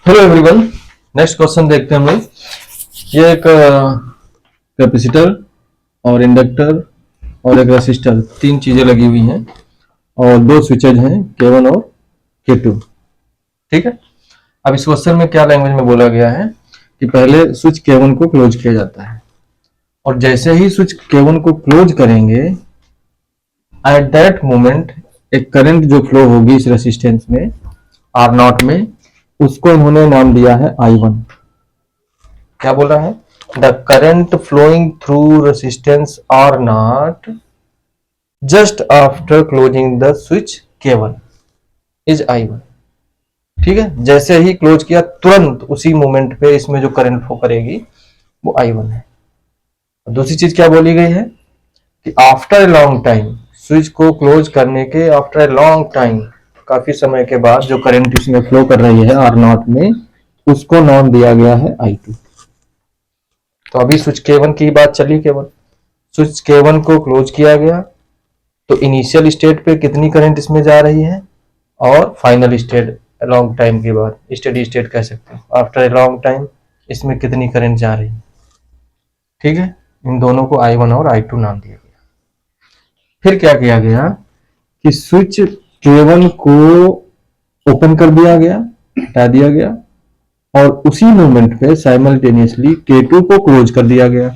Hello everyone, next question देखते हैं हम लोग। ये एक कैपेसिटर और इंडक्टर और एक रेसिस्टर, तीन चीजें लगी हुई हैं और दो स्विचेज हैं K1 और K2। ठीक है। अब इस क्वेश्चन में क्या लैंग्वेज में बोला गया है कि पहले स्विच K1 को क्लोज किया जाता है और जैसे ही स्विच K1 को क्लोज करेंगे एट दैट मोमेंट एक करंट जो फ्लो होगी इस रेसिस्टेंस में R0 में, उसको इन्होंने नाम दिया है I1। क्या बोला है? The current flowing through resistance R0 just after closing the switch K1 is I1। ठीक है, जैसे ही क्लोज किया तुरंत उसी मोमेंट पे इसमें जो करंट फ्लो करेगी वो I1 है। दूसरी चीज क्या बोली गई है कि after a long time, switch को क्लोज करने के आफ्टर ए लॉन्ग टाइम, काफी समय के बाद जो करंट इसमें फ्लो कर रही है R0 में, उसको नाम दिया गया है I2। तो अभी स्विच K1 की बात चली। केवल स्विच K1 को क्लोज किया गया तो इनिशियल स्टेट पे कितनी करंट इसमें जा रही है और फाइनल स्टेट लॉन्ग टाइम के बाद स्टेडी स्टेट कह सकते हैं, आफ्टर ए लॉन्ग टाइम इसमें कितनी करंट जा रही है। ठीक है, इन दोनों को I1 और I2 नाम दिया गया। फिर क्या किया गया कि स्विच K1 को ओपन कर दिया गया, हटा दिया गया और उसी मोमेंट पे साइमल्टेनियसली K2 को क्लोज कर दिया गया।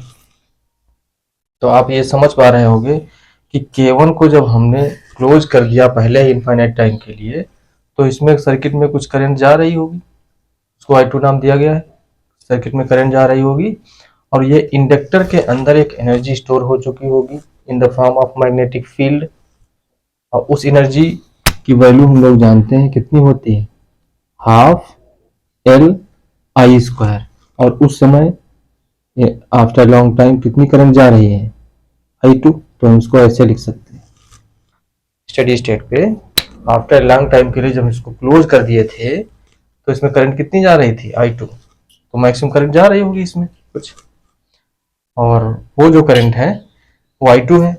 तो आप ये समझ पा रहे होंगे कि K1 को जब हमने क्लोज कर दिया पहले ही इनफाइनाइट टाइम के लिए, तो इसमें सर्किट में कुछ करंट जा रही होगी, उसको I2 नाम दिया गया है। सर्किट में करंट जा रही होगी और ये इंडक्टर के अंदर एक एनर्जी स्टोर हो चुकी होगी in the form of magnetic field, और उस एनर्जी की वैल्यू हम लोग जानते हैं कितनी होती है, हाफ LI²। और उस समय आफ्टर लॉन्ग टाइम कितनी करंट जा रही है, I2। तो हम इसको ऐसे लिख सकते हैं, स्टेडी स्टेट पे आफ्टर लॉन्ग टाइम के लिए जब इसको क्लोज कर दिए थे तो इसमें करंट कितनी जा रही थी, I2। तो मैक्सिमम करंट जा रही होगी इसमें कुछ, और वो जो करंट है वो I2 है।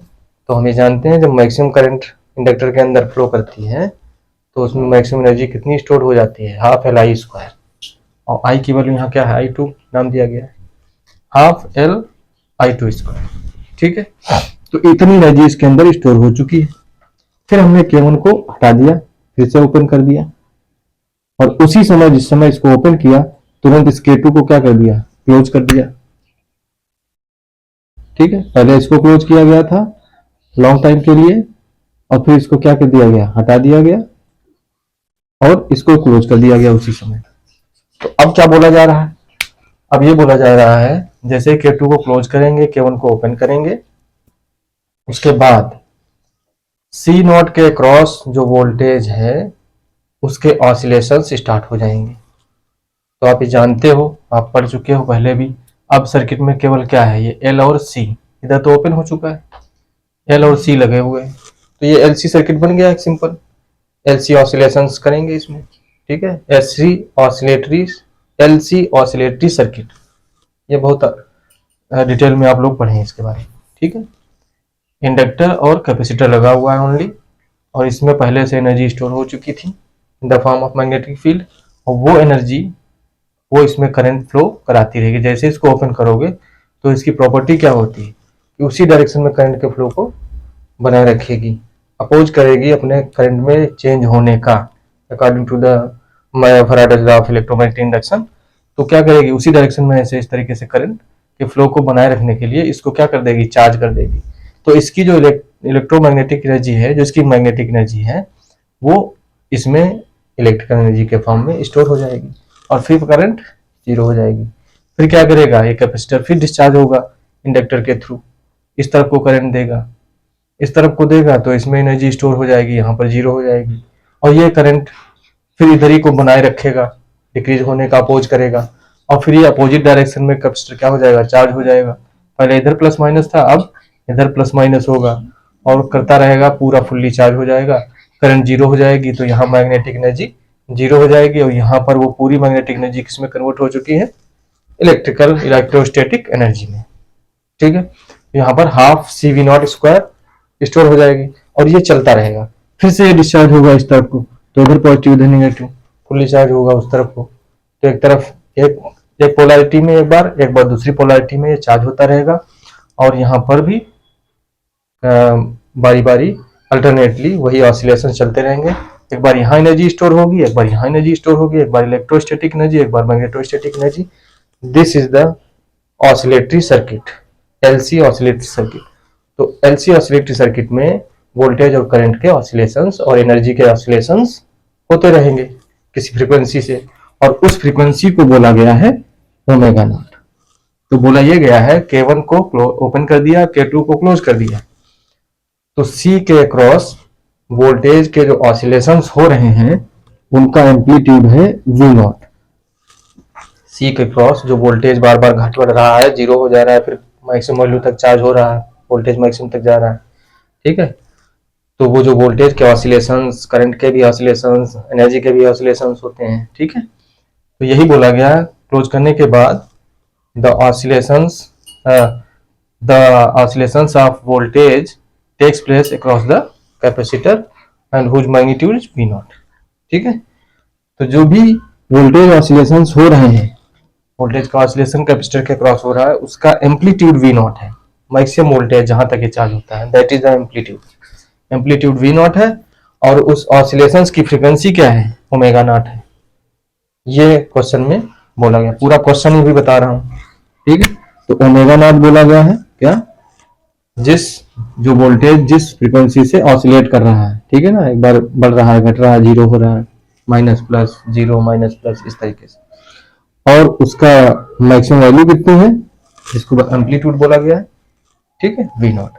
तो हम ये जानते हैं जब मैक्सिमम करंट इंडक्टर के अंदर फ्लो करती है तो उसमें मैक्सिमम एनर्जी कितनी स्टोर हो जाती है, हाफ LI²। और I की वैल्यू यहाँ क्या है, I2 नाम दिया गया है, हाफ LI²। ठीक है, तो इतनी एनर्जी इसके अंदर स्टोर हो चुकी है। फिर हमने K1 को हटा दिया, फिर से ओपन कर दिया और उसी समय जिस समय इसको ओपन किया तुरंत इस K2 को क्या कर दिया, क्लोज कर दिया। ठीक है, पहले इसको क्लोज किया गया था लॉन्ग टाइम के लिए और फिर इसको क्या कर दिया गया, हटा दिया गया और इसको क्लोज कर दिया गया उसी समय। तो अब क्या बोला जा रहा है, अब ये बोला जा रहा है जैसे K2 को क्लोज करेंगे, K1 को ओपन करेंगे, उसके बाद C0 के क्रॉस जो वोल्टेज है उसके ऑसिलेशंस स्टार्ट हो जाएंगे। तो आप ये जानते हो, आप पढ़ चुके हो पहले भी। अब सर्किट में केवल क्या है, ये L और C, इधर तो ओपन हो चुका है, L और C लगे हुए हैं, तो ये LC सर्किट बन गया एक सिंपल। LC ऑसिलेशंस करेंगे इसमें। ठीक है, LC ऑसिलेटरी सर्किट, ये बहुत डिटेल में आप लोग पढ़ें इसके बारे में। ठीक है, इंडक्टर और कैपेसिटर लगा हुआ है ओनली, और इसमें पहले से एनर्जी स्टोर हो चुकी थी in the form of magnetic field, और वो एनर्जी वो इसमें करंट फ्लो कराती रहेगी। जैसे इसको ओपन करोगे तो इसकी प्रॉपर्टी क्या होती है कि उसी डायरेक्शन में करंट के फ्लो को बनाए रखेगी, अपोज करेगी अपने करंट में चेंज होने का according to the Faraday's law of electromagnetic induction. तो क्या करेगी, उसी डायरेक्शन में ऐसे इस तरीके से करंट के फ्लो को बनाए रखने के लिए इसको क्या कर देगी, चार्ज कर देगी। तो इसकी जो इलेक्ट्रोमैग्नेटिक एनर्जी है, जो इसकी मैग्नेटिक एनर्जी है, वो इसमें इलेक्ट्रिकल एनर्जी के फॉर्म में स्टोर हो जाएगी और फिर करंट जीरो हो जाएगी। फिर क्या करेगा, ये कैपेसिटर फिर डिस्चार्ज होगा इंडक्टर के थ्रू, इस तरफ को करंट देगा, इस तरफ को देगा तो इसमें एनर्जी स्टोर हो जाएगी, यहाँ पर जीरो हो जाएगी, और ये करंट फिर इधर ही को बनाए रखेगा, डिक्रीज होने का अपोज करेगा, और फिर ये अपोजिट डायरेक्शन में कैपेसिटर क्या हो जाएगा, चार्ज हो जाएगा। पहले इधर प्लस माइनस था, अब इधर प्लस माइनस होगा और करता रहेगा, पूरा फुल्ली चार्ज हो जाएगा, करंट जीरो हो जाएगी, तो यहाँ मैग्नेटिक एनर्जी जीरो हो जाएगी और यहाँ पर वो पूरी मैग्नेटिक एनर्जी किसमें कन्वर्ट हो चुकी है, इलेक्ट्रोस्टैटिक एनर्जी में। ठीक है, यहाँ पर हाफ CV0² स्टोर हो जाएगी और ये चलता रहेगा। फिर से ये डिस्चार्ज होगा इस तरफ को, तो इधर पॉजिटिव इधर नेगेटिव, फुल्ली चार्ज होगा उस तरफ को, तो एक तरफ एक पोलैरिटी में एक बार दूसरी पोलैरिटी में ये चार्ज होता रहेगा, और यहाँ पर भी बारी बारी अल्टरनेटली वही ऑसिलेशन चलते रहेंगे। एक बार यहाँ एनर्जी स्टोर होगी, एक बार यहाँ एनर्जी स्टोर होगी, एक बार इलेक्ट्रोस्टैटिक एनर्जी, एक बार magnetostatic energy. This is the oscillatory circuit, LC oscillatory circuit. तो एलसी ऑसिलेटरी सर्किट में वोल्टेज और करंट के ऑसिलेशंस और एनर्जी के ऑसिलेशंस होते रहेंगे किसी फ्रीक्वेंसी से, और उस फ्रीक्वेंसी को बोला गया है ओमेगा नॉट। तो बोला यह गया है K1 को ओपन कर दिया, K2 को क्लोज कर दिया, तो C के अक्रॉस वोल्टेज के जो ऑसिलेशंस हो रहे हैं उनका एम्पलीट्यूड है V नॉट। C के क्रॉस जो वोल्टेज बार बार घट बढ़ रहा है, जीरो हो जा रहा है, फिर मैक्सिमम वैल्यू तक चार्ज हो रहा है, वोल्टेज मैक्सिमम तक जा रहा है, ठीक है। तो वो जो वोल्टेज के ऑसिलेशंस, करंट के भी ऑसिलेशंस, एनर्जी के भी ऑसिलेशंस होते हैं, ठीक है। तो यही बोला गया है क्लोज करने के बाद the oscillations of voltage takes place across the capacitor and whose magnitude is V naught, ठीक है। तो जो भी वोल्टेज ऑसिलेशंस हो रहे हैं, वोल्टेज का ऑसिलेशन कैपेसिटर के क्रॉस हो रहा है, उसका एम्पलीट्यूड V नॉट है। मैक्सिमम वोल्टेज जहां तक ये चार्ज होता है, that is the amplitude V not है, और उस ऑसिलेशंस की फ्रीक्वेंसी क्या है, ओमेगा नॉट है। ये क्वेश्चन में बोला गया, पूरा क्वेश्चन ही भी बता रहा हूं, ठीक है। तो ओमेगा नॉट बोला गया है क्या, जो वोल्टेज जिस फ्रीक्वेंसी से ऑसिलेट कर रहा है, ठीक है ना, एक बार बढ़ रहा है, घट रहा है, जीरो हो रहा है, minus plus, zero minus plus, इस तरीके से, और उसका मैक्सिमम वैल्यू कितनी है, इसको एम्पलीट्यूड बोला गया है, ठीक है, V नॉट।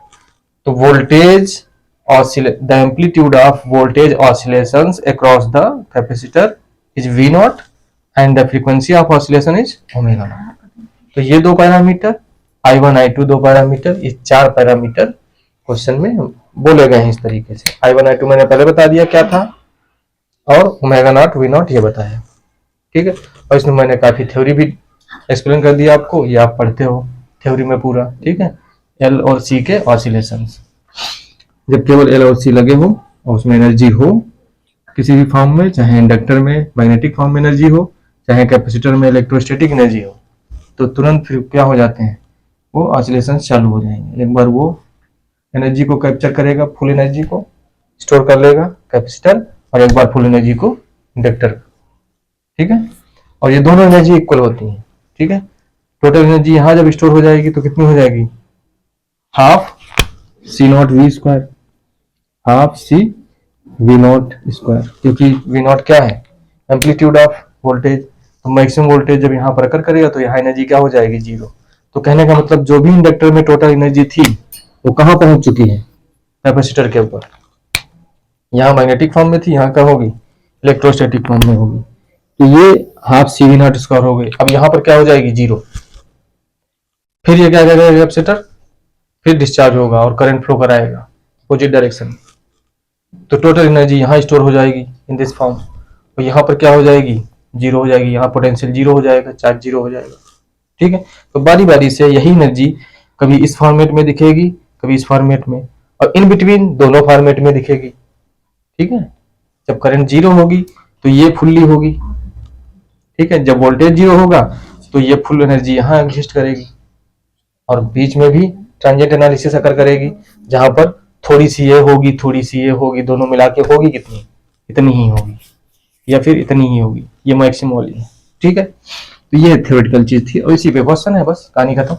तो voltage the amplitude of voltage oscillations across the capacitor is V not and the frequency of oscillation is omega naught. तो ये दो पैरामीटर I1 I2 दो पैरामीटर, ये चार पैरामीटर क्वेश्चन में बोले गए हैं इस तरीके से। I1 I2 मैंने पहले बता दिया क्या था, और ओमेगा नॉट V नॉट ये बताया, ठीक है। और इसमें मैंने काफी थ्योरी भी एक्सप्लेन कर दिया आपको, ये आप पढ़ते हो थ्योरी में पूरा, ठीक है। L और C के ऑसिलेशंस, जब केवल L और C लगे हो और उसमें एनर्जी हो किसी भी फॉर्म में, चाहे इंडक्टर में मैग्नेटिक फॉर्म में एनर्जी हो, चाहे कैपेसिटर में इलेक्ट्रोस्टैटिक एनर्जी हो, तो तुरंत फिर क्या हो जाते हैं, वो ऑसिलेशन चालू हो जाएंगे। एक बार वो एनर्जी को कैप्चर करेगा, फुल एनर्जी को स्टोर कर लेगा कैपेसिटर, और एक बार फुल एनर्जी को इंडक्टर, ठीक है। और ये दोनों एनर्जी इक्वल होती हैं, ठीक है। टोटल एनर्जी यहाँ जब स्टोर हो जाएगी तो कितनी हो जाएगी, half C not V square, half C V not square, क्योंकि V नॉट क्या है, एम्पलीट्यूड ऑफ वोल्टेज। तो मैक्सिमम वोल्टेज जब यहाँ पर अकर करेगा तो यहाँ एनर्जी क्या हो जाएगी, जीरो। तो कहने का मतलब जो भी इंडक्टर में टोटल एनर्जी थी वो कहाँ पहुंच चुकी है, कैपेसिटर के ऊपर। यहाँ मैग्नेटिक फॉर्म में थी, यहाँ क्या होगी, इलेक्ट्रोस्टैटिक फॉर्म में होगी। तो ये half C V not square हो गई। अब यहाँ पर क्या हो जाएगी, जीरो। फिर ये क्या करेगा कैपेसिटर, फिर डिस्चार्ज होगा और करंट फ्लो कराएगा अपोजिट डायरेक्शन। तो टोटल एनर्जी यहाँ स्टोर हो जाएगी इन दिस फॉर्म, और यहाँ पर क्या हो जाएगी, जीरो हो जाएगी। यहाँ पोटेंशियल जीरो हो जाएगा, चार्ज जीरो हो जाएगा, ठीक है। तो बारी बारी से यही एनर्जी कभी इस फॉर्मेट में दिखेगी, कभी इस फॉर्मेट में, और इन बिटवीन दोनों फॉर्मेट में दिखेगी, ठीक है। जब करंट जीरो होगी तो ये फुल्ली होगी, ठीक है। जब वोल्टेज जीरो होगा तो ये फुल एनर्जी यहाँ एग्जिस्ट करेगी, और बीच में भी ट्रांजिएंट एनालिसिस अकर करेगी, जहां पर थोड़ी सी ये होगी, थोड़ी सी ये होगी, दोनों मिला के होगी कितनी, इतनी ही होगी, या फिर इतनी ही होगी, ये मैक्सिमम वाली है, ठीक है। तो ये थ्योरेटिकल चीज थी, और इसी पे क्वेश्चन है, बस कहानी खत्म।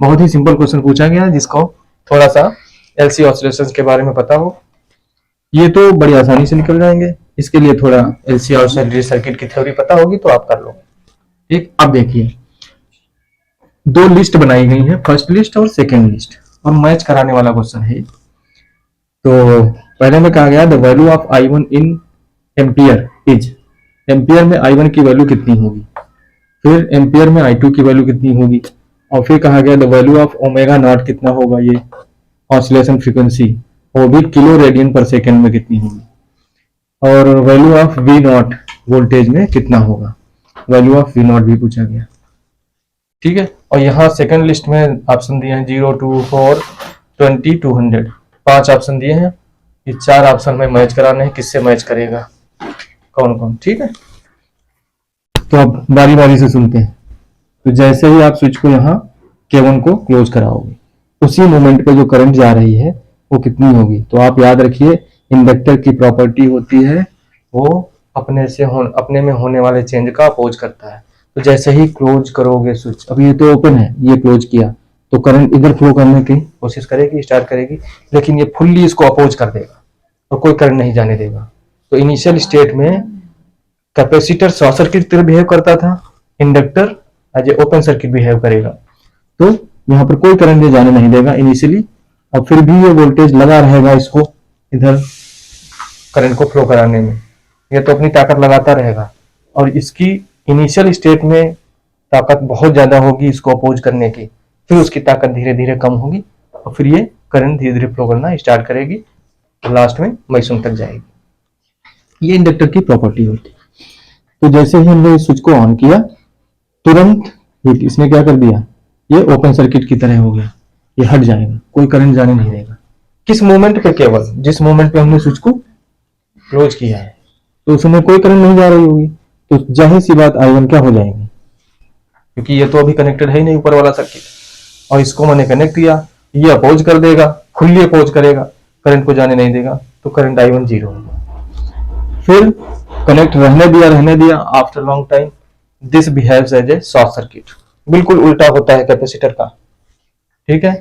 बहुत ही सिंपल क्वेश्चन पूछा गया, जिसको थोड़ा सा एलसी ऑसिलेशंस के बारे में पता हो, ये तो बड़ी आसानी से निकल जाएंगे। इसके लिए थोड़ा एलसी ऑसिलेटरी सर्किट की थ्योरी पता होगी तो आप कर लो, ठीक। अब देखिए, दो लिस्ट बनाई गई है, फर्स्ट लिस्ट और सेकेंड लिस्ट, और मैच कराने वाला क्वेश्चन है। तो पहले में कहा गया the value of I1 in ampere is, ampere में I1 की वैल्यू कितनी होगी, फिर एम्पियर में I2 की वैल्यू कितनी होगी, और फिर कहा गया the value of omega naught कितना होगा, ये ऑसिलेशन फ्रीक्वेंसी, वो भी किलो रेडियन पर सेकेंड में कितनी होगी, और value of V not voltage में कितना होगा, वैल्यू ऑफ V नॉट भी पूछा गया, ठीक है। और यहाँ सेकंड लिस्ट में ऑप्शन दिए हैं 0, 2, 4, 20, 200, 5 ऑप्शन दिए हैं। ये चार ऑप्शन में मैच कराने हैं, किससे मैच करेगा, कौन कौन, ठीक है। तो आप बारी बारी से सुनते हैं। तो जैसे ही आप स्विच को यहाँ K1 को क्लोज कराओगे, उसी मोमेंट पे जो करंट जा रही है वो कितनी होगी। तो आप याद रखिए, इंडक्टर की प्रॉपर्टी होती है वो अपने में होने वाले चेंज का अपोज करता है। तो जैसे ही क्लोज करोगे स्विच, अब ये तो ओपन है, ये क्लोज किया तो करंट इधर फ्लो करने की कोशिश करेगी, स्टार्ट करेगी, लेकिन ये फुल्ली इसको अपोज कर देगा और कोई करंट नहीं जाने देगा। तो इनिशियल स्टेट में कैपेसिटर शॉर्ट सर्किट की तरह बिहेव करता था, inductor as a open circuit behave करेगा। तो यहाँ पर कोई करंट जाने नहीं देगा इनिशियली, और फिर भी ये वोल्टेज लगा रहेगा इसको इधर करंट को फ्लो कराने में। ये तो अपनी ताकत लगाता रहेगा, और इसकी इनिशियल स्टेट में ताकत बहुत ज्यादा होगी इसको अपोज करने की, फिर उसकी ताकत धीरे धीरे कम होगी और फिर ये करंट धीरे धीरे फ्लो करना स्टार्ट करेगी, तो लास्ट में मैक्सिमम तक जाएगी। ये इंडक्टर की प्रॉपर्टी होती है। तो जैसे ही हमने इस स्विच को ऑन किया, तुरंत इसने क्या कर दिया, ये ओपन सर्किट की तरह हो गया, ये हट जाएगा, कोई करंट जाने नहीं देगा। किस मोमेंट पे? केवल जिस मोमेंट पे हमने स्विच को क्लोज किया है, तो उस समय कोई करंट नहीं जा रही होगी, तो जाहिर सी बात I1 क्या हो जाएगी, क्योंकि ये तो अभी कनेक्टेड है ही नहीं ऊपर वाला सर्किट, और इसको मैंने कनेक्ट किया, ये अपोज कर देगा, खुली अपोज करेगा, करंट को जाने नहीं देगा, तो करंट I1 जीरो होगा। फिर कनेक्ट रहने दिया, after long time this behaves as a short circuit. बिल्कुल उल्टा होता है कैपेसिटर का, ठीक है।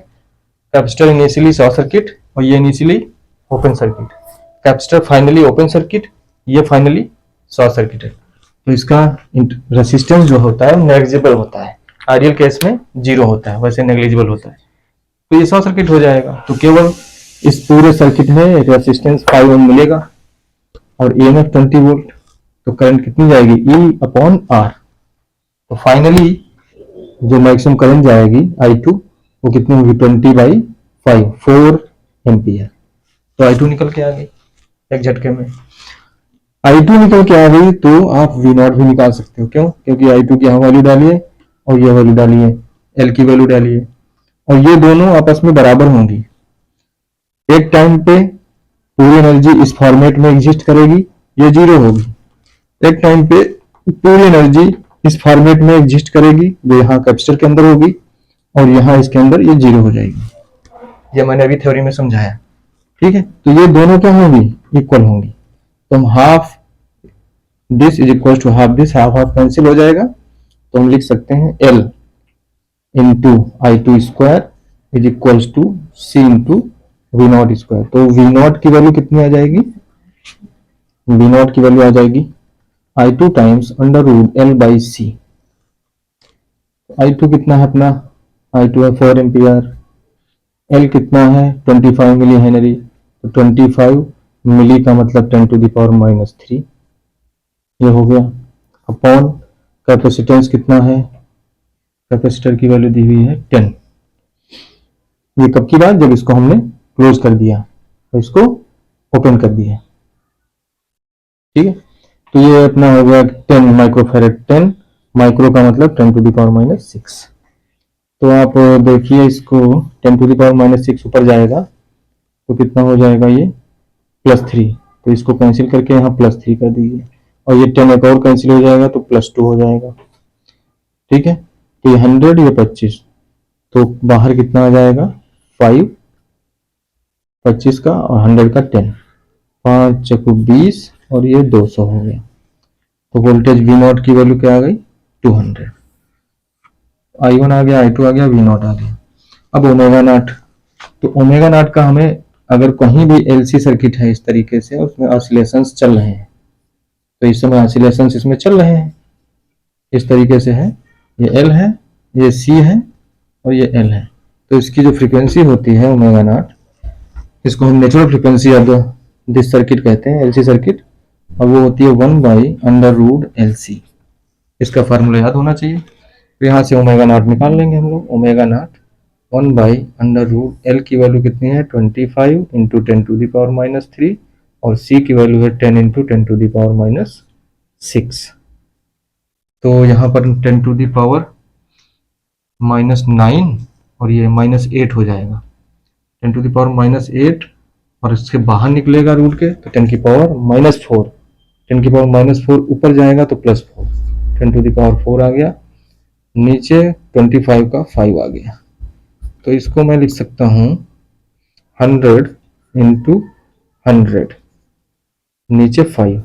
कैपेसिटर इनिशियली शॉर्ट सर्किट और ये initially open circuit, capacitor finally open circuit, ये फाइनली शॉर्ट सर्किट है। तो इसका रेसिस्टेंस जो होता है नेग्लिजिबल होता है, आइडियल केस में जीरो होता है, वैसे नेग्लिजिबल होता है। तो ये शॉर्ट सर्किट हो जाएगा। तो केवल इस पूरे सर्किट में एक रेसिस्टेंस 5 ओम मिलेगा और EMF 20 वोल्ट, तो करंट कितनी जाएगी, E/R। तो फाइनली जो मैक्सिमम करंट जाएगी I2 वो कितनी होगी, 20/5, 4 एम्पियर। तो I2 निकल के आ गई एक झटके में। I2 निकल के आ गई तो आप V0 भी निकाल सकते हो। क्यों? क्योंकि I2 की यहाँ वैल्यू डालिए और ये वैल्यू डालिए, L की वैल्यू डालिए, और ये दोनों आपस में बराबर होंगी। एक टाइम पे पूरी एनर्जी इस फॉर्मेट में एग्जिस्ट करेगी, ये जीरो होगी। एक टाइम पे पूरी एनर्जी इस फॉर्मेट में एग्जिस्ट करेगी, जो यहाँ कैपेसिटर के अंदर होगी, और यहाँ इसके अंदर ये जीरो हो जाएगी। ये मैंने अभी थ्योरी में समझाया, ठीक है। तो ये दोनों क्या होंगी, इक्वल होंगी। तो हम half this is equal to half this, half half cancel हो जाएगा, तो हम लिख सकते हैं L into I2 square is equal to C into V0 square. तो V0 की वैल्यू कितनी आ जाएगी, V0 की वैल्यू आ जाएगी I2 times under root L by C। I2 कितना है अपना, I2 है 4 एम्पियर, L कितना है 25 मिली हेनरी, तो 25 मिली का मतलब 10⁻³ ये हो गया, अपॉन कैपेसिटेंस कितना है, कैपेसिटर की वैल्यू दी हुई है 10। ये कब की बात, जब इसको हमने क्लोज कर दिया तो इसको ओपन कर दिया, ठीक है। तो ये अपना हो गया 10 माइक्रोफैरेड, 10 माइक्रो का मतलब 10⁻⁻6। तो आप देखिए इसको 10⁻⁻6 ऊपर जाएगा तो कितना हो जाएगा, ये +3, तो इसको कैंसिल करके यहाँ +3 कर दीजिए, और ये 10 एक और कैंसिल हो जाएगा तो +2 हो जाएगा, ठीक है। तो ये 100, ये 25, तो बाहर कितना आ जाएगा 5, 25 का और 100 का 10, 5 चक्कू 20 और ये 200 हो गया। तो वोल्टेज V0 की वैल्यू क्या आ गई, 200। I1 आ गया, I2 आ गया, V0 आ गया। अब ओमेगा नॉट, तो ओमेगा नॉट का हमें, अगर कहीं भी LC सर्किट है इस तरीके से, उसमें ऑसिलेशंस चल रहे हैं, तो इस समय ऑसिलेशंस इसमें चल रहे हैं, इस तरीके से है, ये L है, ये C है और ये L है। तो इसकी जो फ्रीक्वेंसी होती है ओमेगा नॉट, इसको हम natural frequency of this circuit कहते हैं, LC सर्किट, और वो होती है 1/√LC। इसका फार्मूला याद होना चाहिए। तो यहाँ से ओमेगा नॉट निकाल लेंगे हम लोग, ओमेगा नॉट 1/√L की वैल्यू कितनी है 25 इंटू 10⁻³ और C की वैल्यू है 10 इंटू 10⁻⁻6। तो यहाँ पर 10⁻⁻9 और ये -8 हो जाएगा, 10⁻⁻8 और इसके बाहर निकलेगा रूट के तो 10⁻⁻4, 10⁻⁻4 ऊपर जाएगा तो +4, 10⁴ आ गया, नीचे 25 का 5 आ गया। तो इसको मैं लिख सकता हूँ 100 इंटू 100, नीचे 5,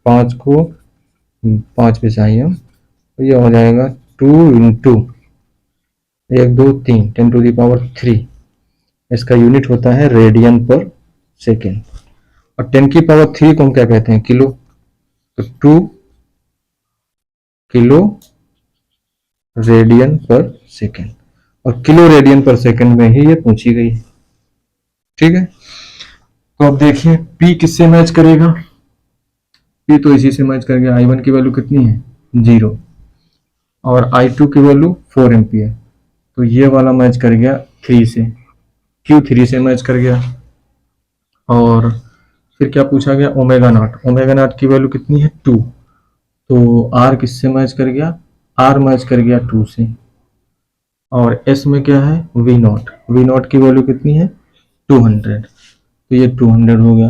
5 को 5 पे चाहिए हम, तो ये हो जाएगा 2 इंटू 1 2 3 10⁻3। इसका यूनिट होता है रेडियन पर सेकेंड, और 10⁻3 को हम क्या कहते हैं, किलो। तो 2 किलो रेडियन पर सेकेंड, और किलो रेडियन पर सेकेंड में ही ये पूछी गई है। ठीक है, तो अब देखिए P किससे मैच करेगा, P तो इसी से मैच कर गया। I1 की वैल्यू कितनी है, 0, और I2 की वैल्यू 4 एम्पियर, तो ये वाला मैच कर गया 3 से, Q 3 से मैच कर गया। और फिर क्या पूछा गया, ओमेगा नॉट, ओमेगा नॉट की वैल्यू कितनी है, 2, तो R किससे मैच कर गया, R मैच कर गया 2 से। और S में क्या है, V नॉट, V नॉट की वैल्यू कितनी है, 200, तो ये 200 हो गया।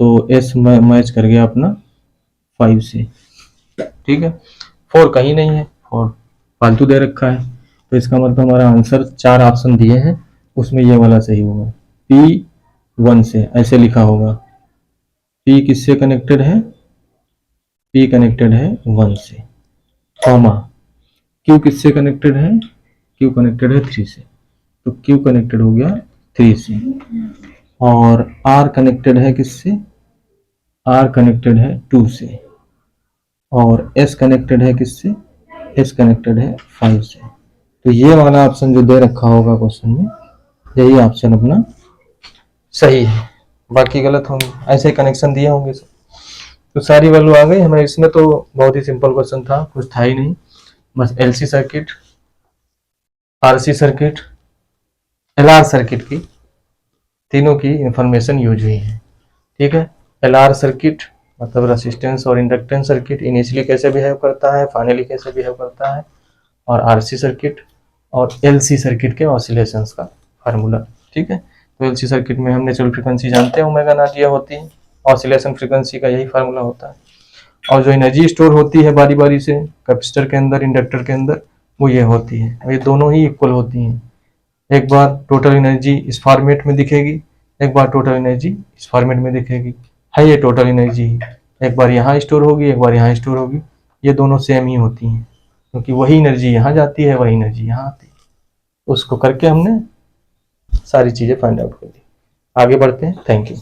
तो S मैच कर गया अपना 5 से। ठीक है, 4 कहीं नहीं है, 4 फालतू दे रखा है, तो इसका मतलब हमारा आंसर 4 ऑप्शन दिए हैं, उसमें ये वाला सही होगा, P1 से ऐसे लिखा होगा। P किससे कनेक्टेड है, P कनेक्टेड है 1 से, कॉमा Q किससे कनेक्टेड है, Q कनेक्टेड है 3 से, तो Q कनेक्टेड हो गया 3 से। और R कनेक्टेड है किससे, R कनेक्टेड है 2 से, और S कनेक्टेड है किससे, S कनेक्टेड है 5 से। तो ये वाला ऑप्शन जो दे रखा होगा क्वेश्चन में, यही ऑप्शन अपना सही है, बाकी गलत होंगे, ऐसे कनेक्शन दिए होंगे सब। तो सारी वैल्यू आ गई हमें इसमें, तो बहुत ही सिंपल क्वेश्चन था, कुछ था ही नहीं, बस LC circuit, RC circuit, LR circuit की तीनों की इंफॉर्मेशन यूज हुई है। ठीक है, LR सर्किट मतलब रेसिस्टेंस और इंडक्टेंस सर्किट इनिशियली कैसे बिहेव करता है, फाइनली कैसे बिहेव करता है, और RC सर्किट और LC सर्किट के ऑसिलेशंस का फार्मूला। ठीक है, तो LC सर्किट में हम नेचुरल फ्रीक्वेंसी जानते हैं ओमेगा नॉट ये होती है, ऑसिलेशन फ्रीक्वेंसी का यही फार्मूला होता है, और जो एनर्जी स्टोर होती है बारी बारी से कैपेसिटर के अंदर, इंडक्टर के अंदर, वो ये होती है, ये दोनों ही इक्वल होती हैं। एक बार टोटल एनर्जी इस फॉर्मेट में दिखेगी, एक बार टोटल एनर्जी इस फॉर्मेट में दिखेगी, है ये टोटल एनर्जी, एक बार यहाँ स्टोर होगी, एक बार यहाँ स्टोर होगी, ये दोनों सेम ही होती हैं, क्योंकि वही एनर्जी यहाँ जाती है, वही एनर्जी यहाँ आती है। उसको करके हमने सारी चीज़ें फाइंड आउट कर दी। आगे बढ़ते हैं, थैंक यू।